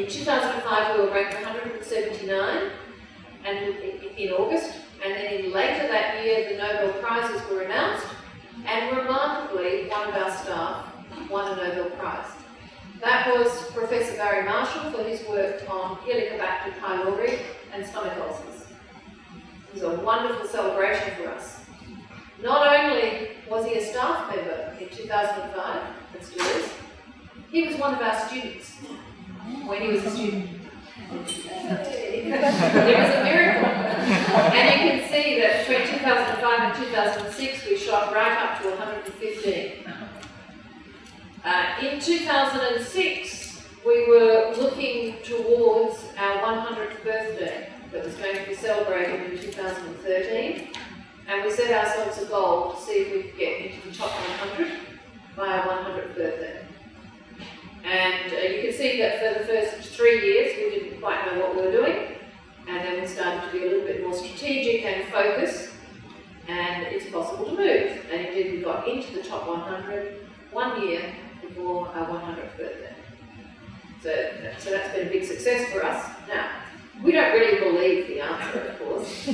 In 2005 we were ranked 179 and in August, and then later that year the Nobel Prizes were announced, and remarkably one of our staff won a Nobel Prize. That was Professor Barry Marshall for his work on Helicobacter pylori and stomach ulcers. It was a wonderful celebration for us. Not only was he a staff member in 2005, and still is, he was one of our students when he was a student. It was a miracle. And you can see that between 2005 and 2006 we shot right up to 115. In 2006 we were looking towards our 100th birthday that was going to be celebrated in 2013, and we set ourselves a goal to see if we could get into the top 100 by our 100th birthday. And you can see that for the first 3 years we didn't quite know what we were doing, and then we started to be a little bit more strategic and focused, and it's possible to move. And indeed we got into the top 100 1 year before our 100th birthday. So that's been a big success for us. Now, we don't really believe the answer, of course,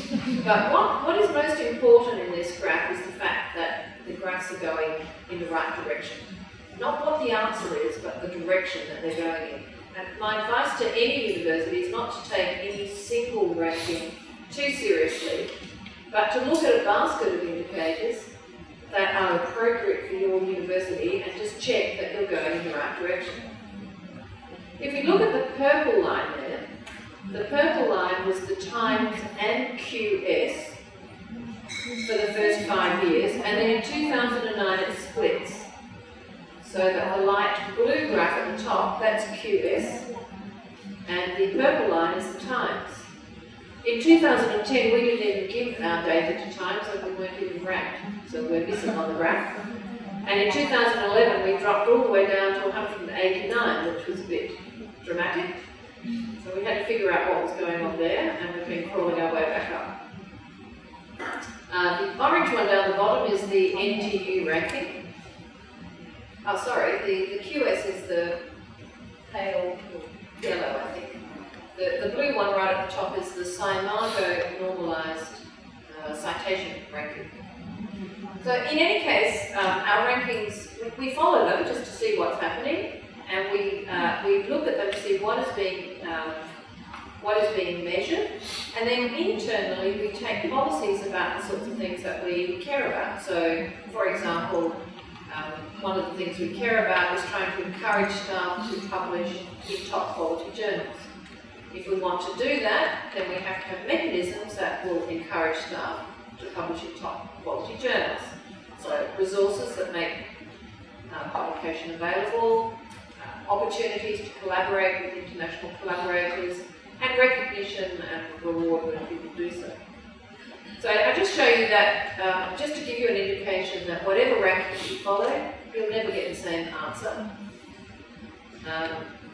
but what is most important in this graph is the fact that the graphs are going in the right direction. Not what the answer is, but the direction that they're going in. And my advice to any university is not to take any single ranking too seriously, but to look at a basket of indicators that are appropriate for your university and just check that you're going in the right direction. If we look at the purple line there, the purple line was the times and QS for the first 5 years, and then in 2009 it splits. So that the light blue graph at the top, that's QS, and the purple line is the times. In 2010 we didn't even give our data to times, so we weren't even ranked, so we're missing on the graph. And in 2011 we dropped all the way down to 189, which was a bit dramatic. So we had to figure out what was going on there, and we've been crawling our way back up. The orange one down the bottom is the NTU ranking. Oh, sorry, the QS is the pale yellow, I think. The blue one right at the top is the SCImago normalised citation ranking. So in any case, our rankings, we follow them just to see what's happening, and we look at them to see what is being measured, and then internally we take policies about the sorts of things that we care about. So, for example, one of the things we care about is trying to encourage staff to publish in top quality journals. If we want to do that, then we have to have mechanisms that will encourage staff to publish in top quality journals. So resources that make publication available, opportunities to collaborate with international collaborators, and recognition and reward when people do so. So I just show you that, just to give you an indication that whatever ranking you follow, you'll never get the same answer.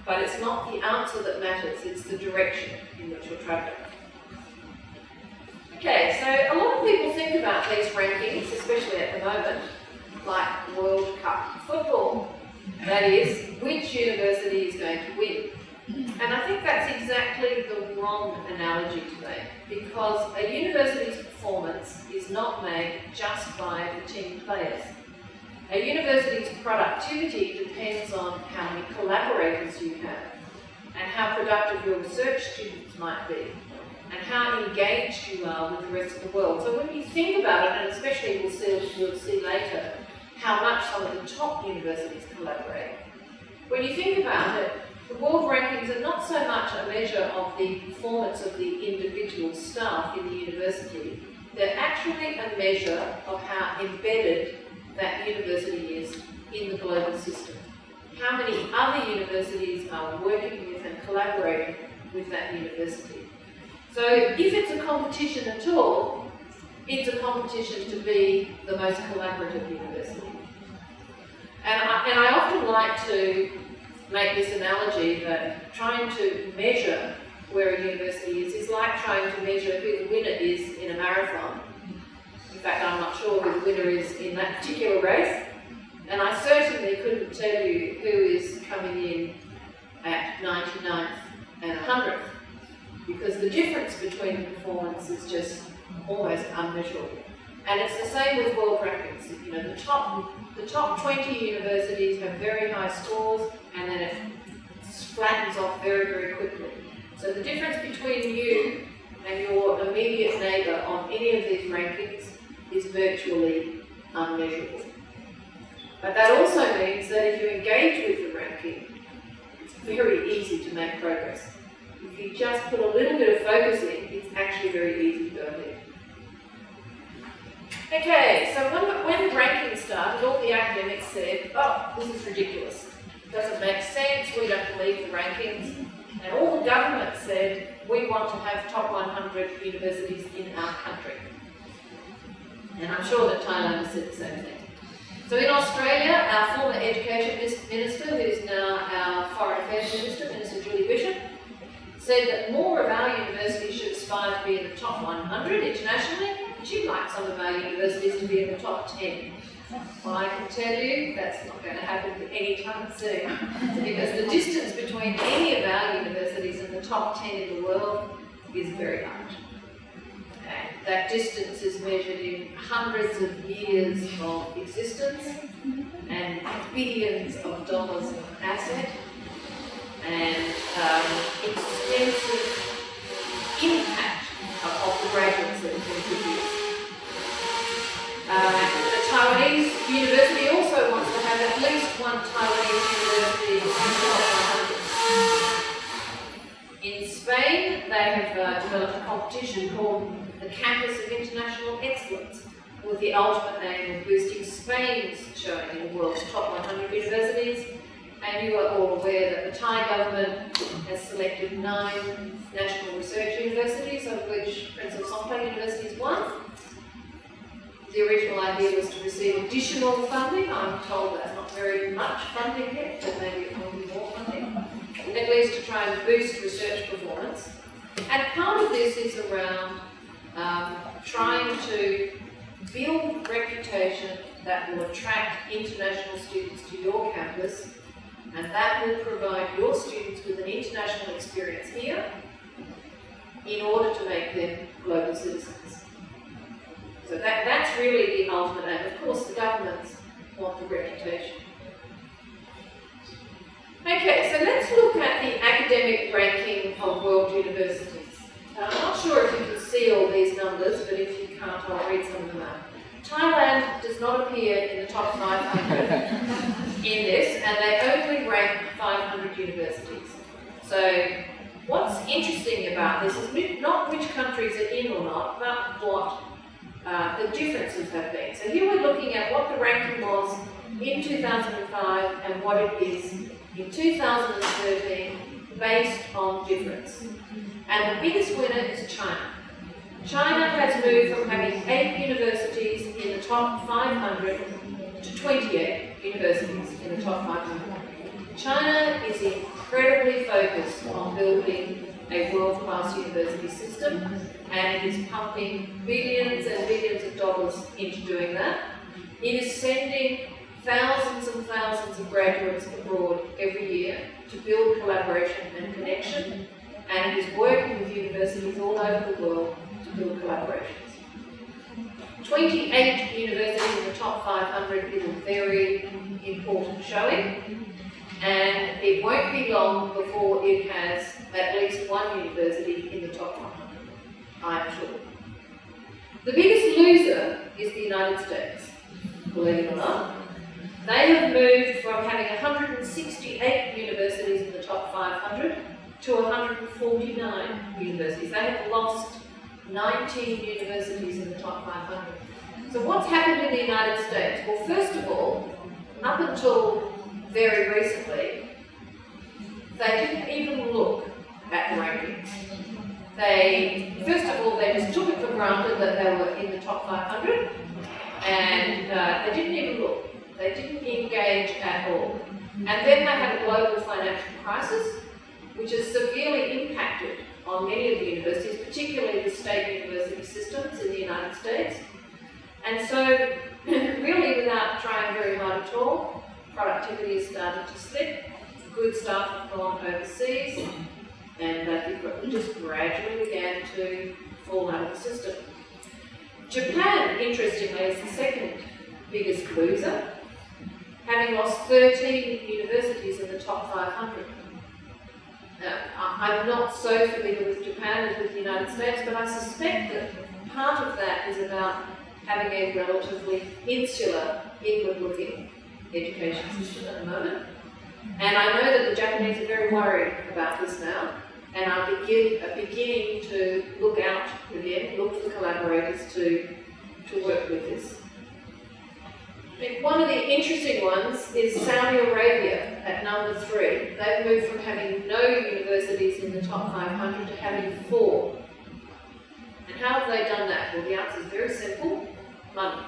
But it's not the answer that matters, it's the direction in which you're travelling. Okay, so a lot of people think about these rankings, especially at the moment, like World Cup football. That is, which university is going to win. And I think that's exactly the wrong analogy to make, because a university's performance is not made just by the team players. A university's productivity depends on how many collaborators you have, and how productive your research students might be, and how engaged you are with the rest of the world. So when you think about it, and especially we'll see later how much some of the top universities collaborate, when you think about it, the world rankings are not so much a measure of the performance of the individual staff in the university, they're actually a measure of how embedded that university is in the global system. How many other universities are working with and collaborating with that university. So if it's a competition at all, it's a competition to be the most collaborative university. And I often like to make this analogy that trying to measure where a university is like trying to measure who the winner is in a marathon. In fact, I'm not sure who the winner is in that particular race, and I certainly couldn't tell you who is coming in at 99th 100th, because the difference between the performance is just almost unmeasurable. And it's the same with world rankings. You know, the top 20 universities have very high scores, and then it flattens off very, very quickly. So the difference between you and your immediate neighbour on any of these rankings is virtually unmeasurable. But that also means that if you engage with the ranking, it's very easy to make progress. If you just put a little bit of focus in, it's actually very easy to go ahead. Okay, so when ranking started, all the academics said, oh, this is ridiculous. It doesn't make sense, we don't believe the rankings. And all the governments said, we want to have top 100 universities in our country. And I'm sure that Thailand has said the same thing. So in Australia, our former education minister, who is now our foreign affairs minister, Minister Julie Bishop, said that more of our universities should aspire to be in the top 100 internationally. She'd like some of our universities to be in the top 10. Well, I can tell you that's not going to happen anytime soon, because the distance between any of our universities and the top 10 in the world is very large. And that distance is measured in hundreds of years of existence and billions of dollars of asset and extensive impact of the graduates that have been produced. The Taiwanese university also wants to have at least one Taiwanese university in the top 100. In Spain, they have developed a competition called the Campus of International Excellence, with the ultimate aim of boosting Spain's showing in the world's top 100 universities. And you are all aware that the Thai government has selected 9 national research universities, of which Prince of Songkhla University is one. The original idea was to receive additional funding. I'm told that's not very much funding yet, but maybe it will be more funding, at least to try and boost research performance. And part of this is around trying to build reputation that will attract international students to your campus, and that will provide your students with an international experience here in order to make them global citizens. So that's really the ultimate aim. Of course, the governments want the reputation. Okay, so let's look at the academic ranking of world universities. I'm not sure if you can see all these numbers, but if you can't, I'll read some of them out. Thailand does not appear in the top 500 in this, and they only rank 500 universities. So what's interesting about this is not which countries are in or not, but what the differences have been. So here we're looking at what the ranking was in 2005 and what it is in 2013 based on difference. And the biggest winner is China. China has moved from having 8 universities in the top 500 to 28 universities in the top 500. China is incredibly focused on building a world-class university system, and it is pumping billions and billions of dollars into doing that. It is sending thousands and thousands of graduates abroad every year to build collaboration and connection, and it is working with universities all over the world to build collaborations. 28 universities in the top 500 is a very important showing, and it won't be long before it has at least one university in the top 100, I'm sure. The biggest loser is the United States, believe it or not. They have moved from having 168 universities in the top 500 to 149 universities. They have lost 19 universities in the top 500. So what's happened in the United States? Well, first of all, up until very recently, they didn't even look at the rankings. First of all, they just took it for granted that they were in the top 500, and they didn't even look. They didn't engage at all. And then they had a global financial crisis, which has severely impacted on many of the universities, particularly the state university systems in the United States. And so, really without trying very hard at all, productivity has started to slip, good staff have gone overseas, and it just gradually began to fall out of the system. Japan, interestingly, is the second biggest loser, having lost 13 universities in the top 500. I'm not so familiar with Japan as with the United States, but I suspect that part of that is about having a relatively insular, inward-looking education system at the moment. And I know that the Japanese are very worried about this now, and are beginning to look out again, look for collaborators to work with this. I think one of the interesting ones is Saudi Arabia at number 3. They've moved from having no universities in the top 500 to having 4. And how have they done that? Well, the answer is very simple: money.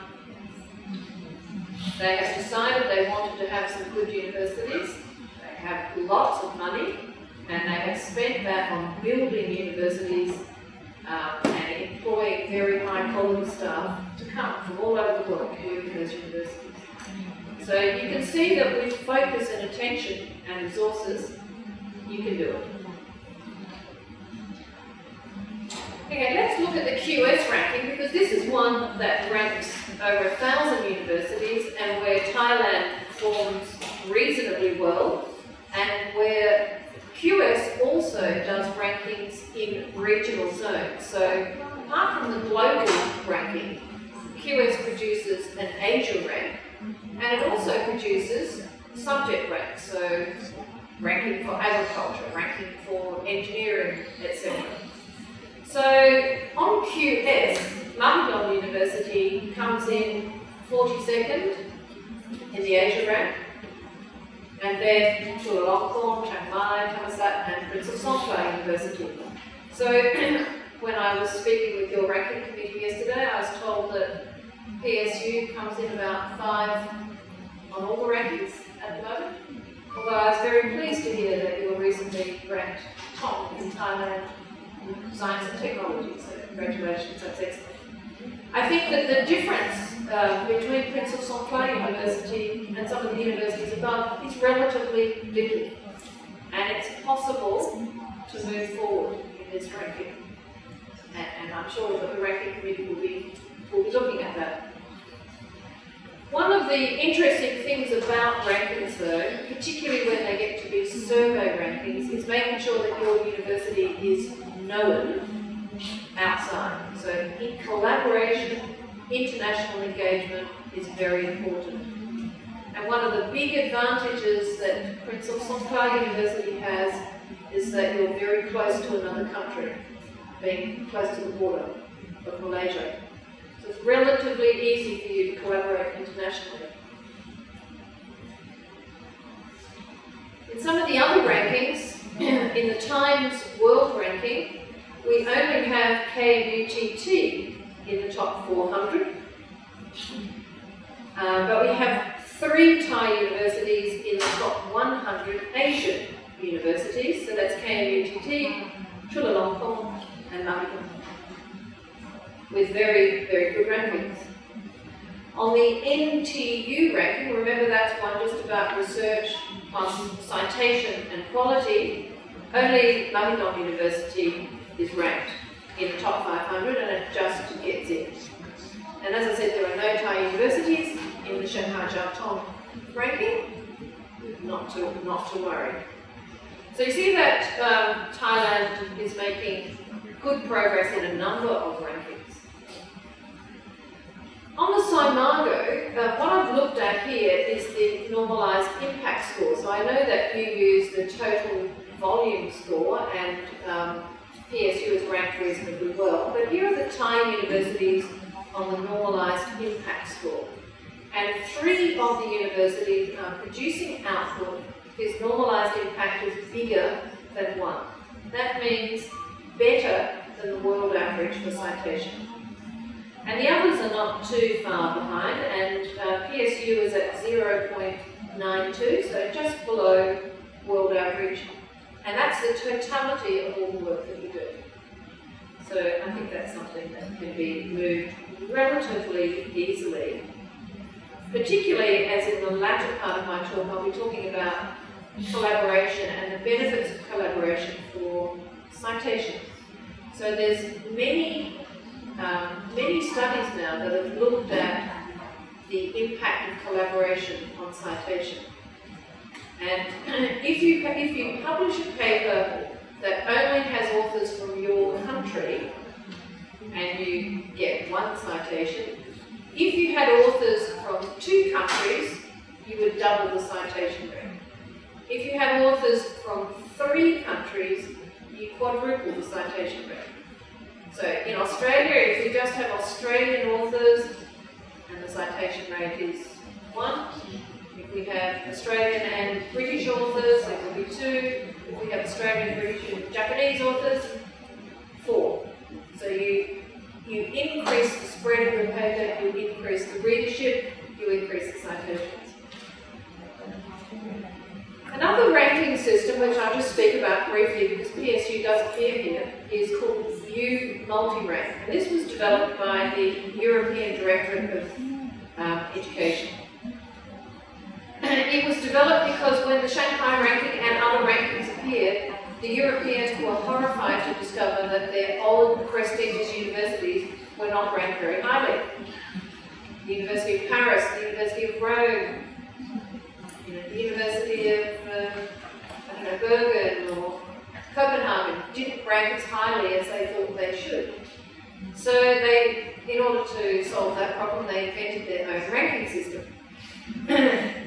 They have decided they wanted to have some good universities. They have lots of money, and they have spent that on building universities and employing very high quality staff to come from all over the world to work in those universities. So you can see that with focus and attention and resources, you can do it. Okay, let's look at the QS ranking, because this is one that ranks over 1,000 universities and where Thailand performs reasonably well, and where QS also does rankings in regional zones. So apart from the global ranking, QS produces an Asia rank, and it also produces subject ranks, so ranking for agriculture, ranking for engineering, etc. So on QS, Mahidol University comes in 42nd in the Asia rank, and then Chulalongkorn, Chiang Mai, Thammasat, and Prince of Songkhla University. So when I was speaking with your ranking committee yesterday, I was told that PSU comes in about 5 on all the rankings at the moment. Although I was very pleased to hear that you were recently ranked top in Thailand in science and technology, so congratulations, that's excellent. I think that the difference between Prince of Songkhla University and some of the universities above is relatively little, and it's possible to move forward in this ranking, and I'm sure that the ranking committee will be looking at that. One of the interesting things about rankings, though, particularly when they get to be survey rankings, is making sure that your university is known outside. So in collaboration, international engagement is very important. And one of the big advantages that Prince of Songkhla University has is that you're very close to another country, being close to the border of Malaysia. So it's relatively easy for you to collaborate internationally. In some of the other rankings, in the Times World Ranking, we only have KMUTT in the top 400, but we have 3 Thai universities in the top 100 Asian universities, so that's KMUTT, Chulalongkorn, and Mahidol, with very, very good rankings. On the NTU ranking, remember that's one just about research plus citation and quality, only Mahidol University is ranked in the top 500, and it just gets in. And as I said, there are no Thai universities in the Shanghai Jiao ranking, not to worry. So you see that Thailand is making good progress in a number of rankings. On the SCImago, what I've looked at here is the normalised impact score. So I know that you use the total volume score, and PSU is ranked reasonably well, but here are the Thai universities on the normalised impact score. And 3 of the universities are producing output whose normalised impact is bigger than 1. That means better than the world average for citation. And the others are not too far behind, and PSU is at 0.92, so just below world average. And that's the totality of all the work that you do. So I think that's something that can be moved relatively easily. Particularly as in the latter part of my talk, I'll be talking about collaboration and the benefits of collaboration for Citation. So there's many studies now that have looked at the impact of collaboration on citation. And if you publish a paper that only has authors from your country and you get 1 citation, if you had authors from 2 countries, you would double the citation rate. If you had authors from 3 countries, you quadruple the citation rate. So in Australia, if you just have Australian authors and the citation rate is 1, if we have Australian and British authors, it will be 2. If we have Australian, British and Japanese authors, 4. So you increase the spread of your paper, you increase the readership, you increase the citations. Another ranking system, which I'll just speak about briefly because PSU does appear here, is called View Multi-Rank. And this was developed by the European Directorate of Education. It was developed because when the Shanghai ranking and other rankings appeared, the Europeans were horrified to discover that their old prestigious universities were not ranked very highly. The University of Paris, the University of Rome, the University of Bergen or Copenhagen didn't rank as highly as they thought they should. So in order to solve that problem, they invented their own ranking system.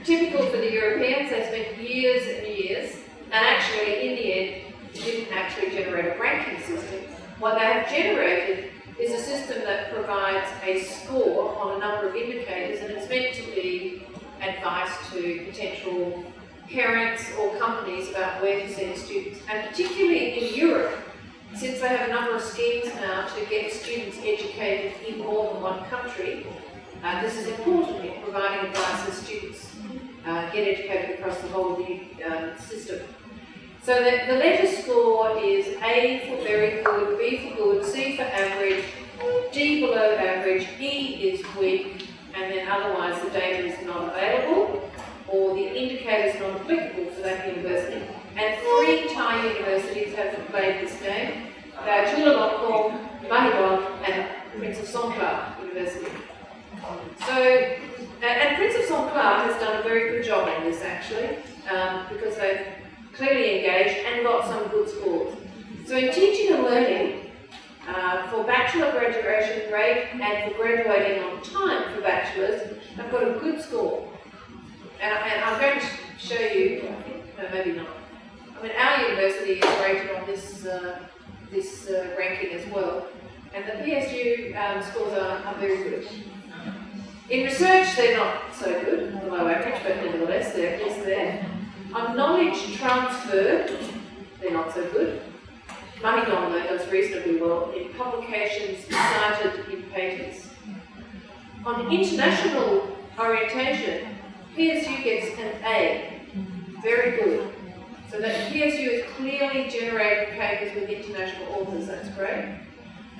Typical for the Europeans, they spent years and years, and actually in the end didn't actually generate a ranking system. What they have generated is a system that provides a score on a number of indicators, and it's meant to be advice to potential parents or companies about where to send students. And particularly in Europe, since they have a number of schemes now to get students educated in more than 1 country, this is important in providing advice as students get educated across the whole of the system. So the letter score is A for very good, B for good, C for average, D below average, E is weak, and then otherwise the data is not available or the indicator is not applicable for that university. And 3 Thai universities have played this game. They are Chulalongkorn, Mahidol and Prince of Songkhla University. So, and Prince of Songkhla has done a very good job on this actually, because they've clearly engaged and got some good scores. So in teaching and learning, for bachelor graduation rate and for graduating on time for bachelors, I've got a good score. And I'm going to show you, no, maybe not. I mean, our university is rated on this ranking as well, and the PSU scores are very good. In research, they're not so good, below average, but nevertheless, they're at least there. On knowledge transfer, they're not so good. Mahidol, though, does reasonably well in publications cited in patents. On international orientation, PSU gets an A, very good. So that PSU is clearly generating papers with international authors, that's great.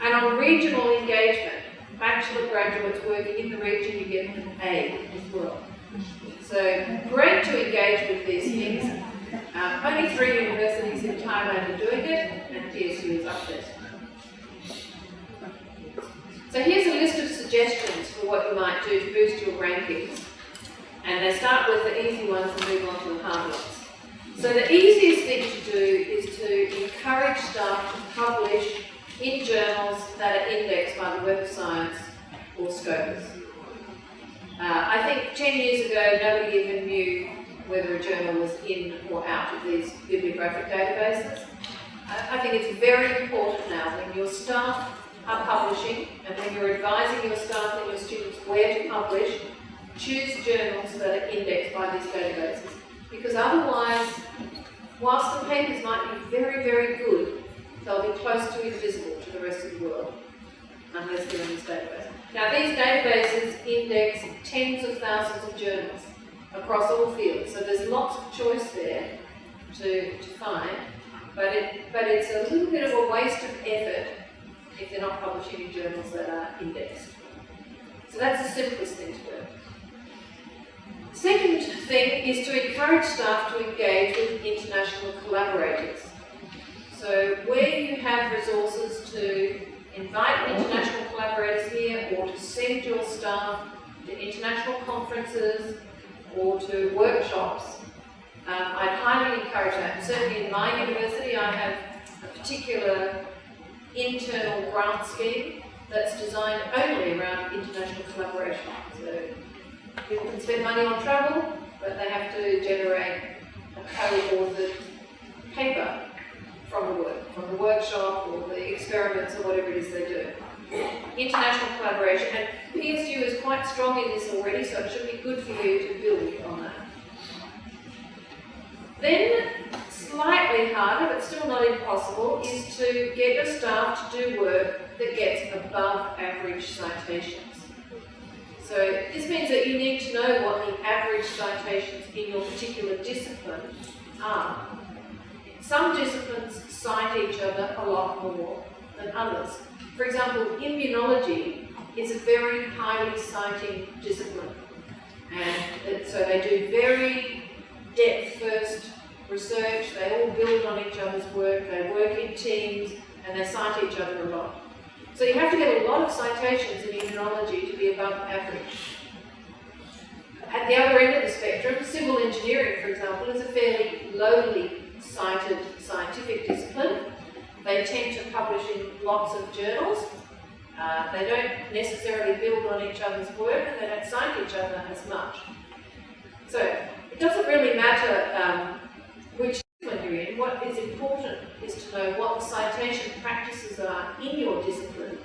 And on regional engagement, bachelor graduates working in the region, you get an A as well. So great to engage with these things. Only 3 universities in Thailand are doing it, and PSU is up there. So here's a list of suggestions for what you might do to boost your rankings. And they start with the easy ones and move on to the hard ones. So the easiest thing to do is to encourage staff to publish in journals that are indexed by the Web of Science or Scopus. I think 10 years ago, nobody even knew whether a journal was in or out of these bibliographic databases. I think it's very important now when your staff are publishing and when you're advising your staff and your students where to publish, choose journals that are indexed by these databases. Because otherwise, whilst the papers might be very, very good, they'll be close to invisible to the rest of the world unless they're in this database. Now, these databases index tens of thousands of journals across all fields, so there's lots of choice there to find, but it's a little bit of a waste of effort if they're not publishing in journals that are indexed. So that's the simplest thing to do. Second thing is to encourage staff to engage with international collaborators. So where international conferences or to workshops, I'd highly encourage that. And certainly in my university, I have a particular internal grant scheme that's designed only around international collaboration. So people can spend money on travel, but they have to generate a co-authored paper from the workshop or the experiments or whatever it is they do. International collaboration, and PSU is quite strong in this already, so it should be good for you to build on that. Then, slightly harder, but still not impossible, is to get your staff to do work that gets above average citations. So this means that you need to know what the average citations in your particular discipline are. Some disciplines cite each other a lot more than others. For example, immunology is a very highly citing discipline. And so they do very depth-first research, they all build on each other's work, they work in teams, and they cite each other a lot. So you have to get a lot of citations in immunology to be above average. At the other end of the spectrum, civil engineering, for example, is a fairly lowly cited scientific discipline. They tend to publish in lots of journals. They don't necessarily build on each other's work, and they don't cite each other as much. So it doesn't really matter which discipline you're in. What is important is to know what the citation practices are in your discipline,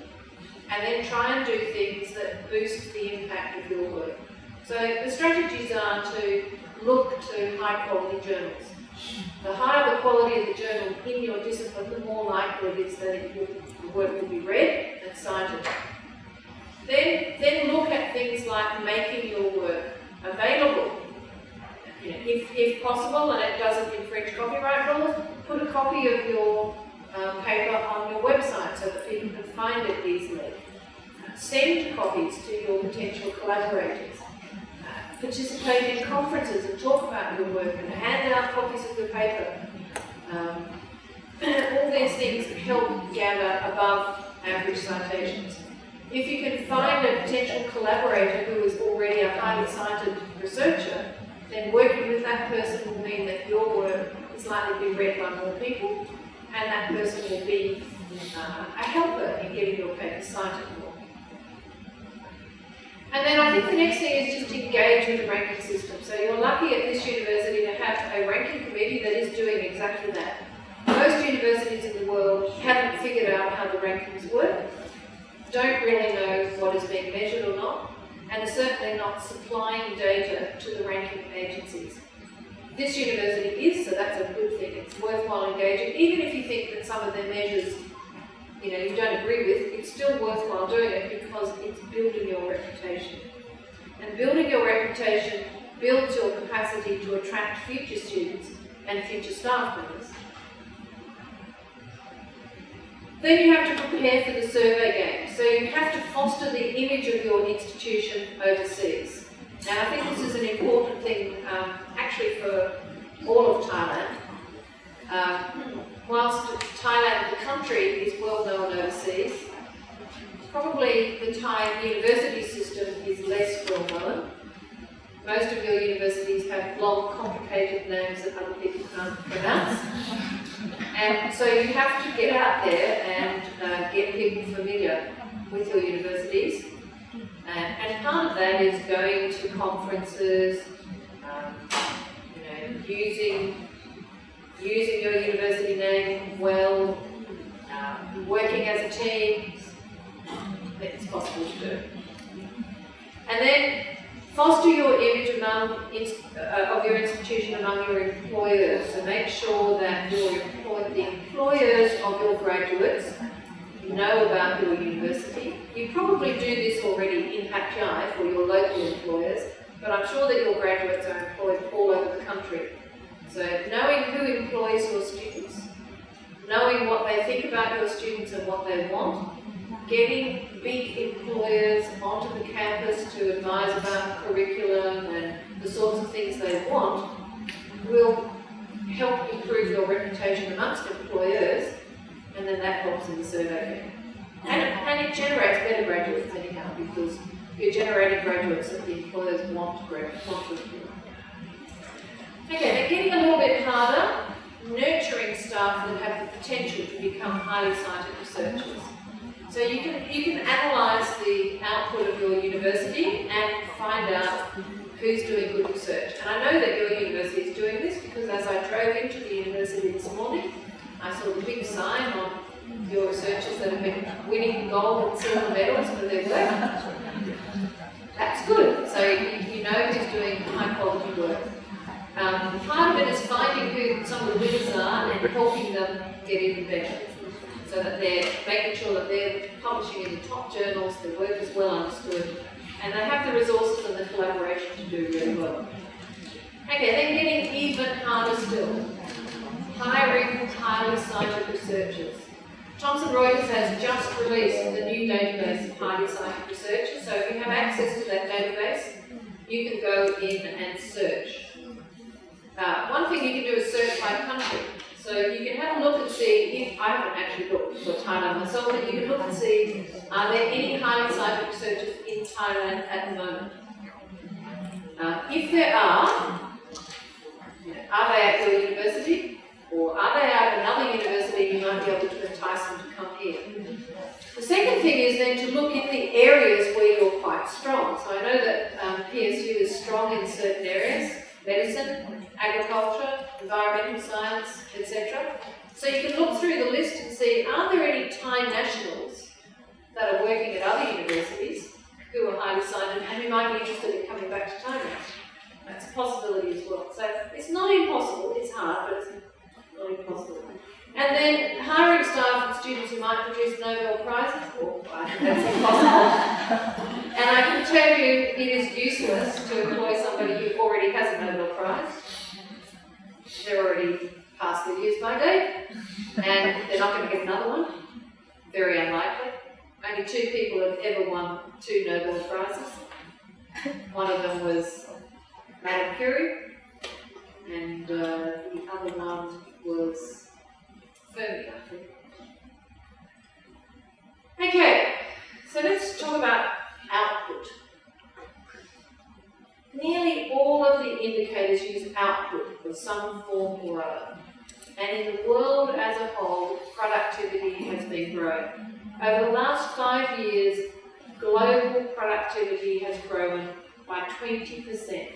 and then try and do things that boost the impact of your work. So the strategies are to look to high quality journals. The higher the quality of the journal in your discipline, the more likely it is that the work will be read and cited. Then look at things like making your work available. You know, if possible, and it doesn't infringe copyright laws, put a copy of your paper on your website so that people can find it easily. Send copies to your potential collaborators. Participate in conferences and talk about your work and hand out copies of your paper. All these things help gather above average citations. If you can find a potential collaborator who is already a highly cited researcher, then working with that person will mean that your work is likely to be read by more people, and that person will be a helper in getting your paper cited more. And then I think the next thing is just engage with the ranking system. So you're lucky at this university to have a ranking committee that is doing exactly that. Most universities in the world haven't figured out how the rankings work, don't really know what is being measured or not, and are certainly not supplying data to the ranking agencies. This university is, so that's a good thing. It's worthwhile engaging. Even if you think that some of their measures you don't agree with, it's still worthwhile doing it because it's building your reputation. And building your reputation builds your capacity to attract future students and future staff members. Then you have to prepare for the survey game. So you have to foster the image of your institution overseas. Now I think this is an important thing actually for all of Thailand. Whilst Thailand, the country, is well known overseas, probably the Thai university system is less well known. Most of your universities have long, complicated names that other people can't pronounce. And so you have to get out there and get people familiar with your universities. And part of that is going to conferences, using your university name well, working as a team. It's possible to do. And then foster your image of your institution among your employers. So make sure that the employers of your graduates know about your university. You probably do this already in Hat Yai for your local employers, but I'm sure that your graduates are employed all over the country. So knowing who employs your students, knowing what they think about your students and what they want, getting big employers onto the campus to advise about curriculum and the sorts of things they want will help improve your reputation amongst employers, and then that helps in the survey game. And it generates better graduates anyhow, because You're generating graduates that the employers want to employ. Okay, they're getting a little bit harder, nurturing staff that have the potential to become highly cited researchers. So you can analyse the output of your university and find out who's doing good research. And I know that your university is doing this because as I drove into the university this morning, I saw the big sign on your researchers that have been winning gold and silver medals for their work. That's good. So you know who's doing high quality work. Part of it is finding who some of the winners are and helping them get even better. So that they're making sure that they're publishing in the top journals, their work is well understood, and they have the resources and the collaboration to do really well. Okay, then getting even harder still. Hiring highly cited researchers. Thomson Reuters has just released the new database of highly cited researchers, so if you have access to that database, you can go in and search. One thing you can do is search by country. So you can have a look and see, if I haven't actually looked for Thailand myself, but you can look and see, are there any highly cited researchers in Thailand at the moment? If there are they at your university? Or are they at another university you might be able to entice them to come here? The second thing is then to look in the areas where you're quite strong. So I know that PSU is strong in certain areas, medicine, agriculture, environmental science, etc. So you can look through the list and see, are there any Thai nationals that are working at other universities who are highly cited and who might be interested in coming back to Thailand? That's a possibility as well. So it's not impossible, it's hard, but it's not impossible. And then hiring staff and students who might produce Nobel Prizes, well, I think that's impossible. And I can tell you it is useless to employ somebody who already has a Nobel Prize. They're already past their use-by date, and they're not going to get another one. Very unlikely. Only 2 people have ever won 2 Nobel Prizes. One of them was Madame Curie, and the other one was Fermi, I think. Okay, so let's talk about output. Nearly all of the indicators use output of some form or other. And in the world as a whole, productivity has been growing. Over the last 5 years, global productivity has grown by 20%.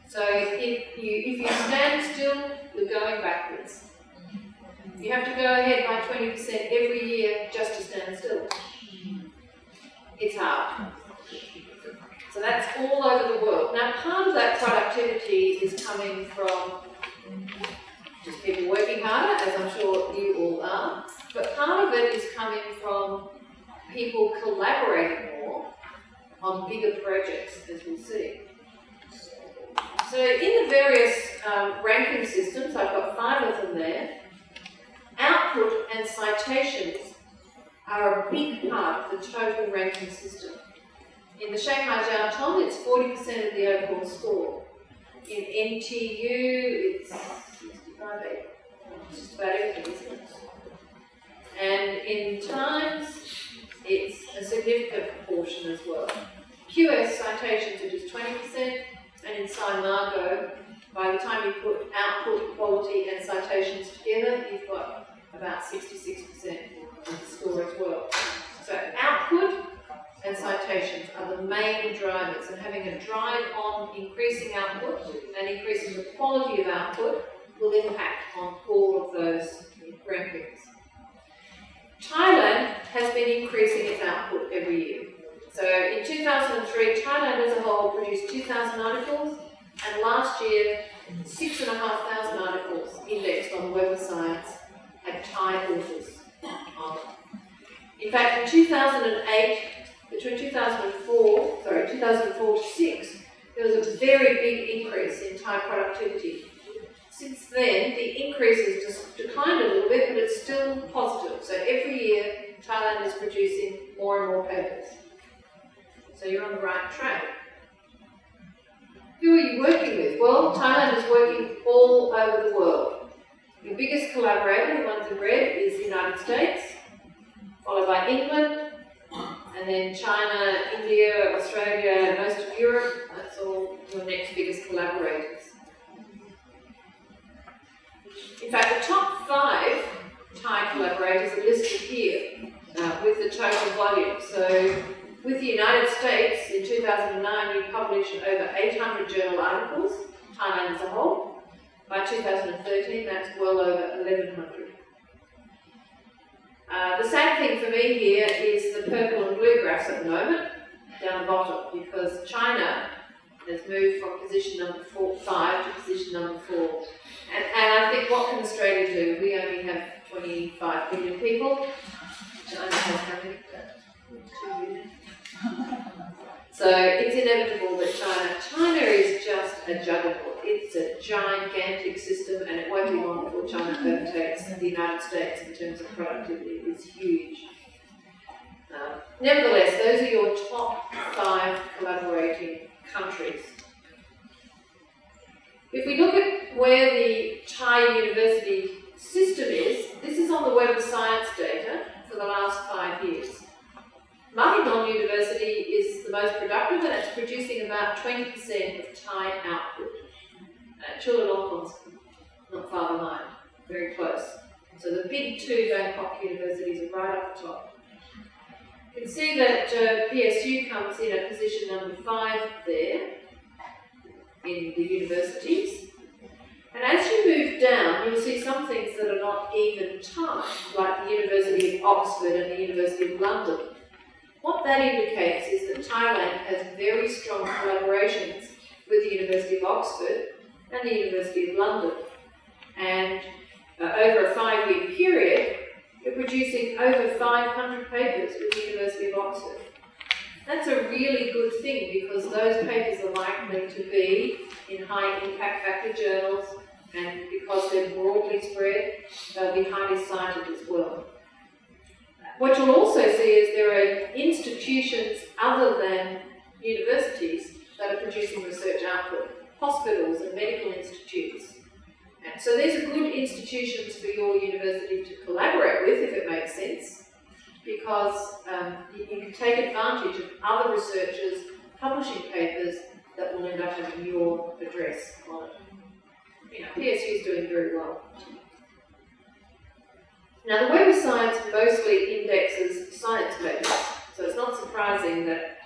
So if you stand still, you're going backwards. You have to go ahead by 20% every year just to stand still. It's hard. So that's all over the world. Now, part of that productivity is coming from just people working harder, as I'm sure you all are, but part of it is coming from people collaborating more on bigger projects, as we'll see. So in the various ranking systems, I've got 5 of them there, output and citations are a big part of the total ranking system. In the Shanghai Jiao Tong, it's 40% of the overall score. In NTU, it's 65, it's just about everything, isn't it? And in Times, it's a significant proportion as well. QS citations are just 20%, and in SciMargo, by the time you put output, quality, and citations together, you've got about 66% of the score as well. So output and citations are the main drivers, and having a drive on increasing output and increasing the quality of output will impact on all of those rankings. Thailand has been increasing its output every year. So in 2003, Thailand as a whole produced 2,000 articles, and last year 6,500 articles indexed on the Web of Science had Thai authors on it. In fact, in 2008, between 2004 to 6, there was a very big increase in Thai productivity. Since then, the increase has just declined a little bit, but it's still positive. So every year, Thailand is producing more and more papers. So you're on the right track. Who are you working with? Well, Thailand is working all over the world. Your biggest collaborator, the ones in red, is the United States, followed by England, and And then China, India, Australia, most of Europe, that's all your next biggest collaborators. In fact, the top 5 Thai collaborators are listed here with the total volume. So with the United States, in 2009, you published over 800 journal articles, Thailand as a whole. By 2013, that's well over 1,100. The sad thing for me here is the purple and blue graphs at the moment, down the bottom, because China has moved from position number 5 to position number 4. And I think, what can Australia do? We only have 25 billion people. China has how many? 2 billion. So it's inevitable that China is just a juggernaut. It's a gigantic system, and it won't be long before China overtakes the United States in terms of productivity. It's huge. Nevertheless, those are your top 5 collaborating countries. If we look at where the Thai university system is, this is on the Web of Science data for the last 5 years. Mahidol University is the most productive, and it's producing about 20% of Thai output. Chulalongkorn's not far behind, very close. So the big 2 Bangkok universities are right up the top. You can see that PSU comes in at position number 5 there in the universities. And as you move down, you'll see some things that are not even Thai, like the University of Oxford and the University of London. What that indicates is that Thailand has very strong collaborations with the University of Oxford and the University of London. And over a 5-year period, we're producing over 500 papers with the University of Oxford. That's a really good thing, because those papers are likely to be in high impact factor journals, and because they're broadly spread, they'll be highly cited as well. What you'll also see is there are institutions other than universities that are producing research output, hospitals and medical institutes. And so these are good institutions for your university to collaborate with, if it makes sense, because you can take advantage of other researchers publishing papers that will end up having your address on it. PSU is doing very well. Now, the Web of Science mostly indexes science papers, so it's not surprising that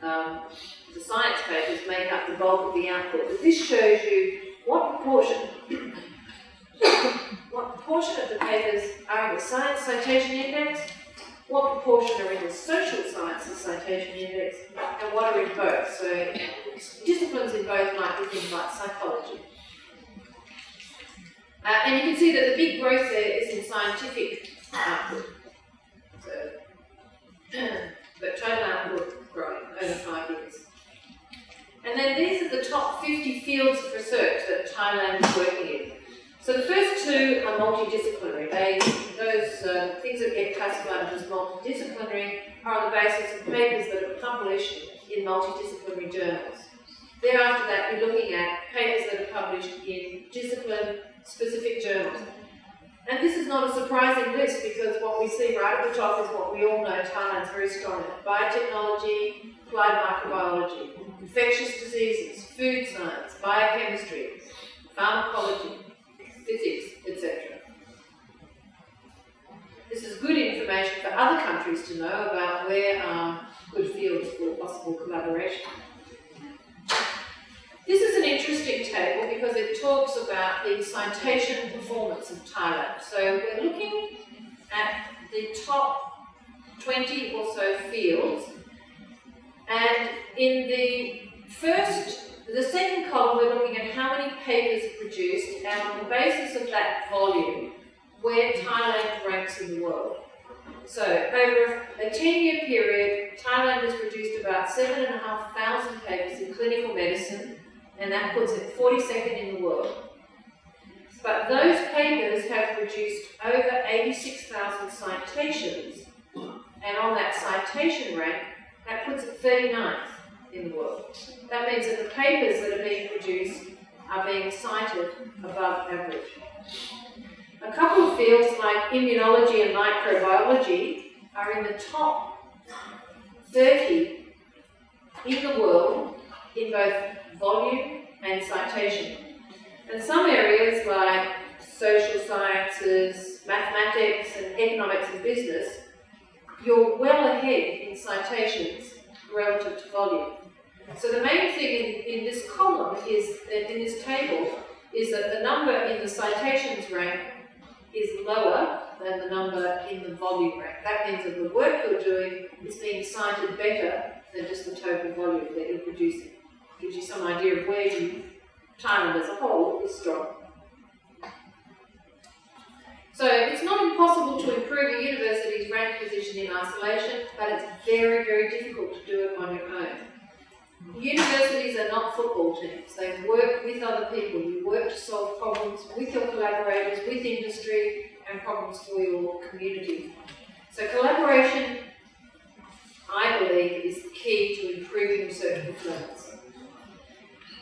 the science papers make up the bulk of the output. But this shows you what proportion of the papers are in the Science Citation Index, what proportion are in the Social Sciences Citation Index, and what are in both. So disciplines in both might be things like psychology. And you can see that the big growth there is in scientific output. But total output growing over 5 years. And then these are the top 50 fields of research that Thailand is working in. So the first 2 are multidisciplinary. Those things that get classified as multidisciplinary are on the basis of papers that are published in multidisciplinary journals. Thereafter that, you're looking at papers that are published in discipline-specific journals. And this is not a surprising list, because what we see right at the top is what we all know Thailand's very strong at: biotechnology, applied microbiology, infectious diseases, food science, biochemistry, pharmacology, physics, etc. This is good information for other countries to know about where are good fields for possible collaboration. This is an interesting table because it talks about the citation performance of Thailand. So we're looking at the top 20 or so fields, and in the second column we're looking at how many papers are produced, and on the basis of that volume, where Thailand ranks in the world. So over a 10-year period, Thailand has produced about 7,500 papers in clinical medicine, and that puts it 42nd in the world. But those papers have produced over 86,000 citations, and on that citation rank, that puts it 39th in the world. That means that the papers that are being produced are being cited above average. A couple of fields like immunology and microbiology are in the top 30 in the world in both volume and citation. And some areas like social sciences, mathematics and economics and business, you're well ahead in citations relative to volume. So the main thing in this column is that in this table is that the number in the citations rank is lower than the number in the volume rank. That means that the work you're doing is being cited better than just the total volume that you're producing. Gives you some idea of where Thailand as a whole is strong. So it's not impossible to improve a university's rank position in isolation, but it's very, very difficult to do it on your own. Universities are not football teams. They work with other people. You work to solve problems with your collaborators, with industry, and problems for your community. So collaboration, I believe, is the key to improving research performance.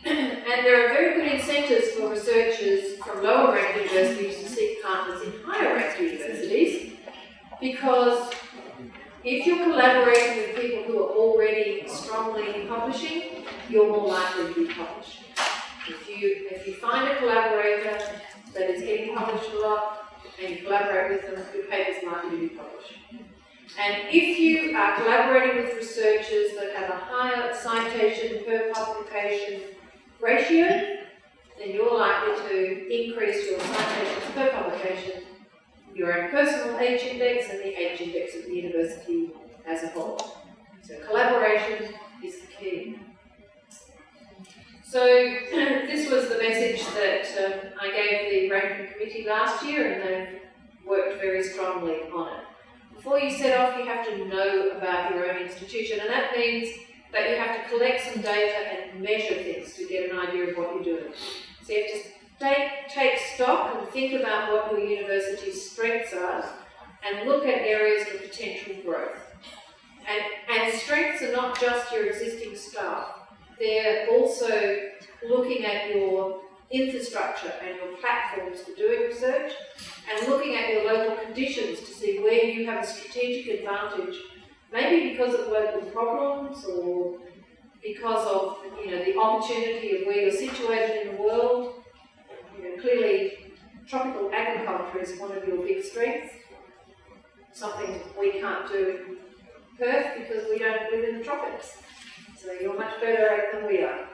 And there are very good incentives for researchers from lower-ranked universities to seek partners in higher-ranked universities, because if you're collaborating with people who are already strongly publishing, you're more likely to be published. If you find a collaborator that is getting published a lot, and you collaborate with them, your paper's likely to be published. And if you are collaborating with researchers that have a higher citation per publication ratio, then you're likely to increase your citations per publication, your own personal H index and the H index of the university as a whole. So collaboration is the key. So this was the message that I gave the ranking committee last year, and they've worked very strongly on it. Before you set off, you have to know about your own institution, and that means that you have to collect some data and measure things to get an idea of what you're doing. So you have to take stock and think about what your university's strengths are and look at areas for potential growth. And strengths are not just your existing staff. They're also looking at your infrastructure and your platforms for doing research, and looking at your local conditions to see where you have a strategic advantage, maybe because of local problems or because of the opportunity of where you're situated in the world. Clearly, tropical agriculture is one of your big strengths, something we can't do in Perth because we don't live in the tropics. So you're much better at it than we are.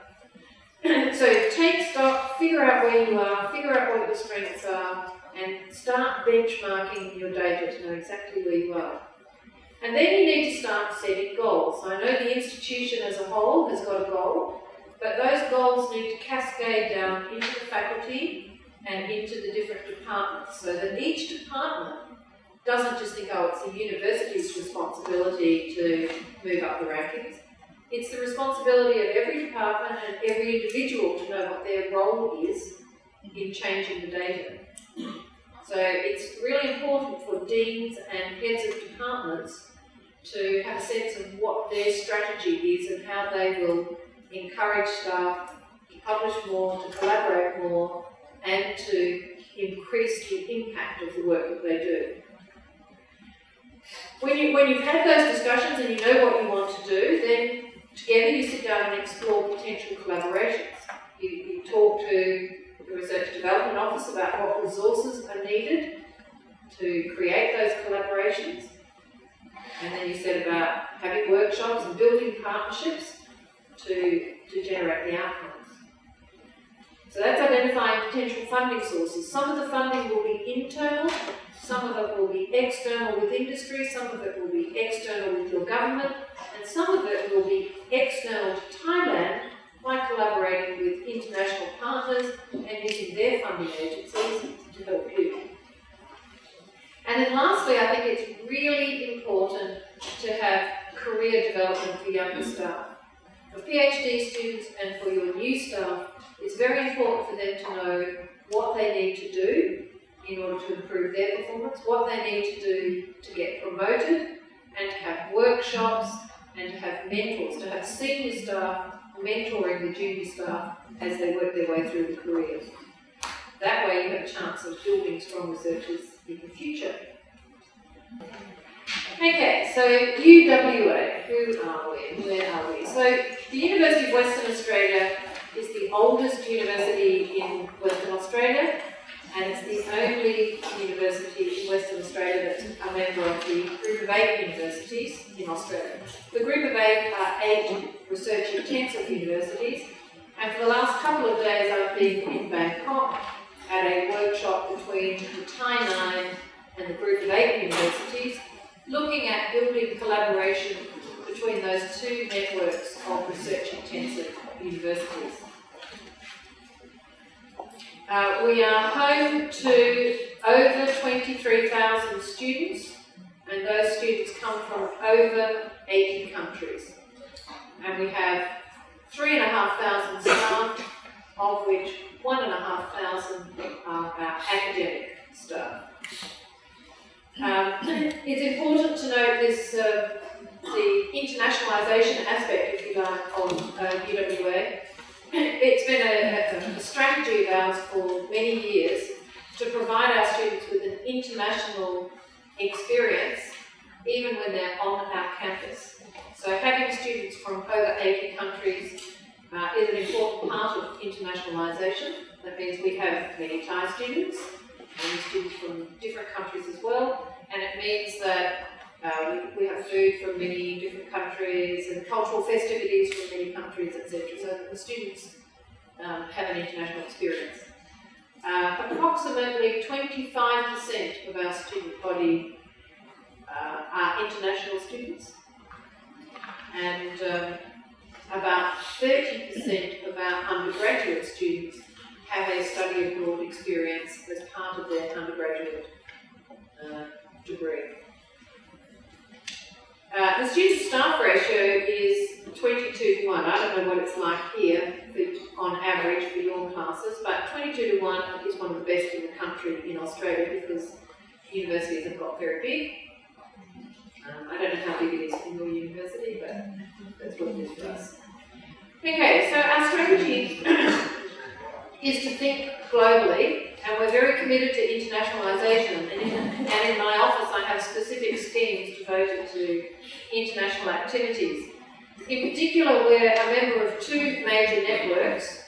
So take stock, figure out where you are, figure out what your strengths are, and start benchmarking your data to know exactly where you are. And then you need to start setting goals. I know the institution as a whole has got a goal, but those goals need to cascade down into the faculty and into the different departments, so that each department doesn't just think, oh, it's the university's responsibility to move up the rankings. It's the responsibility of every department and every individual to know what their role is in changing the data. So it's really important for deans and heads of departments to have a sense of what their strategy is and how they will encourage staff to publish more, to collaborate more, and to increase the impact of the work that they do. When you've had those discussions and you know what you want to do, then together you sit down and explore potential collaborations. You talk to the Research Development Office about what resources are needed to create those collaborations. And then you set about having workshops and building partnerships to generate the outcomes. So that's identifying potential funding sources. Some of the funding will be internal, some of it will be external with industry, some of it will be external with your government, and some of it will be external to Thailand by collaborating with international partners and using their funding agencies to help you. And then lastly, I think it's really important to have career development for younger staff. For PhD students and for your new staff, it's very important for them to know what they need to do in order to improve their performance, what they need to do to get promoted, and to have workshops, and to have mentors, to have senior staff mentoring the junior staff as they work their way through the career. That way you have a chance of building strong researchers in the future. Okay, so UWA, who are we? Where are we? So the University of Western Australia is the oldest university in Western Australia, and it's the only university in Western Australia that's a member of the Group of 8 universities in Australia. The Group of 8 are 8 research-intensive universities, and for the last couple of days I've been in Bangkok at a workshop between the Thai 9 and the Group of 8 universities, looking at building collaboration between those two networks of research-intensive universities. We are home to over 23,000 students, and those students come from over 80 countries. And we have 3,500 staff, of which 1,500 are our academic staff. It's important to note this, the internationalisation aspect, if you like, of UWA. It's been a strategy of ours for many years to provide our students with an international experience, even when they're on our campus. So having students from over 80 countries is an important part of internationalisation. That means we have many Thai students, and students from different countries as well, and it means that we have food from many different countries and cultural festivities from many countries, etc. So that the students have an international experience. Approximately 25% of our student body are international students, and about 30% of our undergraduate students have a study abroad experience as part of their undergraduate degree. The student-staff ratio is 22:1. I don't know what it's like here on average for your classes, but 22:1 is one of the best in the country in Australia because universities have got very big. I don't know how big it is in your university, but that's what it is for us. Okay, so our strategy is to think globally, and we're very committed to internationalisation. And in my office, I have specific schemes devoted to international activities. In particular, we're a member of 2 major networks.